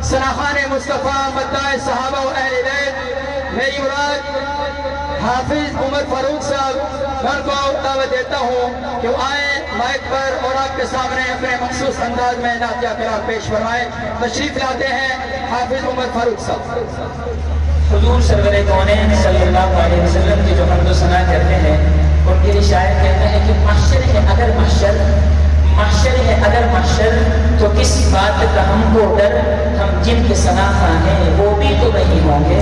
सनाखान मुस्तफ़ा मद्दाए सहाबा व अहले बैत मेरी मुराद हाफिज उमर फारूक साहब को दावत देता हूँ कि वो आए माइक पर और आपके सामने अपने मखसूस अंदाज में नातिया कलाम पेश फरमाएं। तशरीफ लाते हैं हाफिज उमर फारूक साहब। हुजूर सरवर कौनैन सल्लल्लाहु अलैहि वसल्लम की जो हम्द व सना करते हैं, उनके लिए शायर कहते हैं कि महशर है अगर महशर, महशर है अगर महशर, तो किस बात का हमको डर, हम जिनके सना खां हैं वो भी तो नहीं होंगे।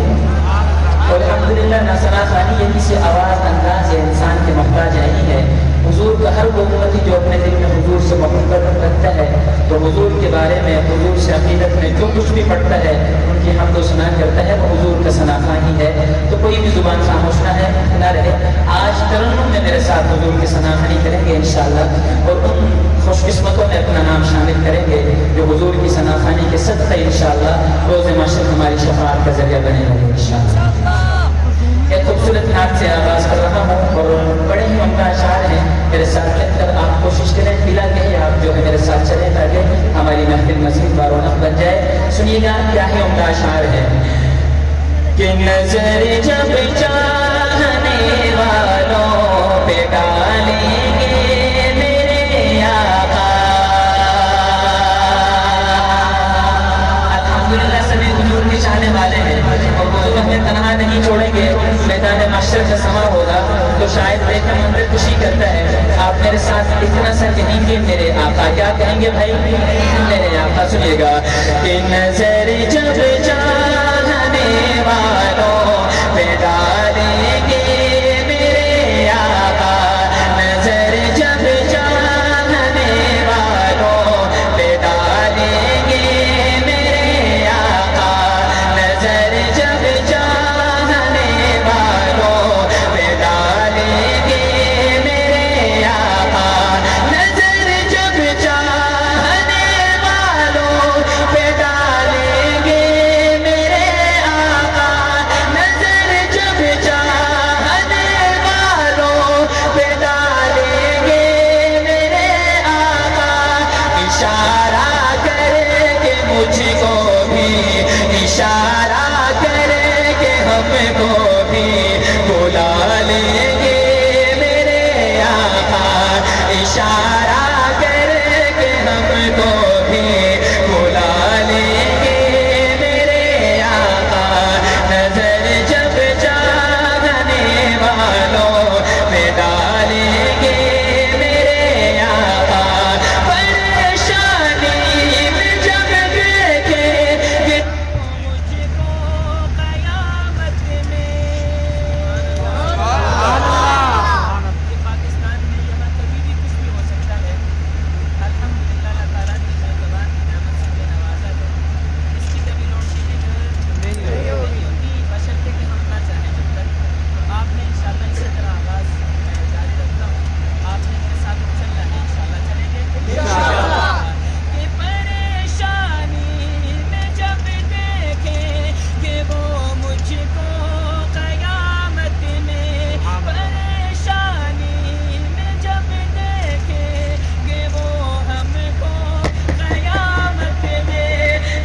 और अल्हम्दुलिल्लाह ना सना खानी ये किसी आवाज़ अंदाज या इंसान के मोहताज नहीं है। हुजूर का हर वो उम्मती जो अपने दिल में हुजूर से मोहब्बत रखता है, तो हुजूर के बारे में, हुजूर से अकीदत में जो कुछ भी पढ़ता है, उनकी हम्द व सना करता है, वो हुजूर का सना खां ही है। तो कोई भी जुबान खामोश ना रहे। आज तरन्नुम में मेरे साथ हुजूर की सना खानी करेंगे इंशाअल्लाह, और उन खुशकिस्मतों में अपना नाम शामिल करेंगे जो हुजूर की सना खानी के सदक़े इंशाअल्लाह रोज़ महशर हमारी शफाअत का ज़रिया बने होंगे इंशाअल्लाह। एक खूबसूरत नात से आगाज़ कर रहा हूँ और बड़े ही उम्दा अशार हैं, मेरे साथ चलकर आप कोशिश करें, बिला कहे आप जो है मेरे साथ चलें ताकि हमारी महफिल मज़ीद बारौनक बन जाए। सुनिएगा क्या ही उम्दा अशार है कि नजर जब चाहने वालों पे डालेंगे मेरे आका। अल्हम्दुलिल्लाह सभी हुजूर के चाहने वाले हैं और हुजूर हमें तन्हा नहीं छोड़ेंगे। मैदान महशर का समा होगा तो शायद देखकर मन में खुशी करता है। आप मेरे साथ इतना सा कहेंगे मेरे आका, क्या कहेंगे भाई मेरे आका? सुनिएगा कि नजर जब चाहने वालों पे डालेंगे मेरे आका, नजर जब चाहने वालों पे डालेंगे मेरे आका, नजर जब चाहने वालों पे डालेंगे मेरे आका, नजर जब चाहने वालों पे डालेंगे मेरे आका, नजर जब चाहने वालों पे डालेंगे मेरे आका। इशारा करेंगे मुझको भी, इशारा करेंगे हमको भी, बुला लेंगे मेरे आका, इशारा करेंगे हमको भी, बुला लेंगे मेरे आका, नजर जब चाहने वालों पे डालेंगे मेरे आका। परेशानी में जब देखेंगे मुझको कयामत में, पाकिस्तान में यहाँ कभी भी कुछ भी हो सकता है। अल्हम्दुलिल्लाह अल्लाह ताला की मेहरबान नियामत से हमें नवाजा है। इसकी कभी लोड नहीं होगी बशर्ते कि हम ना चाहें। जब तक आपने इंशाअल्लाह इसी तरह आगाज़ जारी रखता हूँ, आपने मेरे साथ चलना है इंशाअल्लाह, चलेंगे इंशाअल्लाह। कि परेशानी में जब देखेंगे वो मुझको कयामत में, परेशानी में जब देखेंगे वो हमको कयामत में,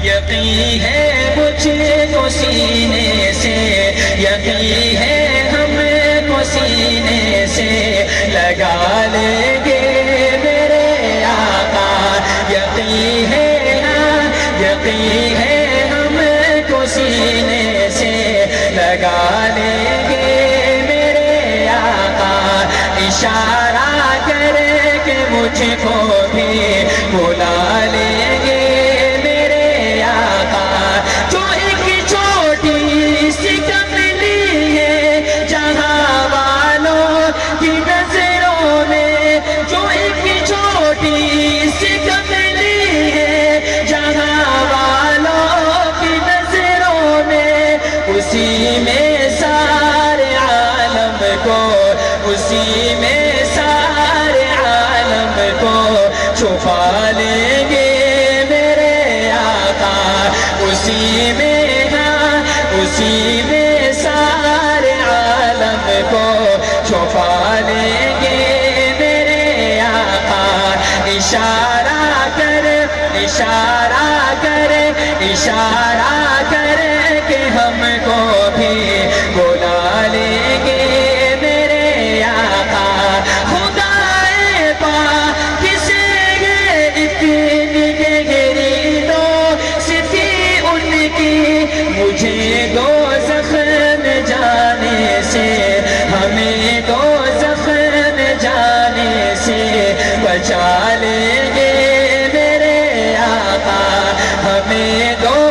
यकीन है मुझको सीने से, यकीन है हमको सीने से लगा लेंगे मेरे आका, यकीन है हमको सीने से लगा लेंगे मेरे आका। इशारा करके मुझको भी बुला लेंगे मेरे आका। जो एक छोटी सी कमली है जहां वालों की नजरों में, जो एक छोटी सी कमली है जहां वालों की नजरों में, उसी में सारे आलम को, उसी में सारे आलम को छुपा लेंगे मेरे आका। उसी में सारे आलम को छुपा लेंगे मेरे आका। इशारा कर اشارہ کر کے ہم کو بھی بلا لیں گے میرے آقا خدائے پاک کسے اتنی گہری دوستی ان کی مجھے دوزخ میں جانے سے ہمیں دوزخ میں جانے سے بچا لیں گے میرے آقا ہمیں دو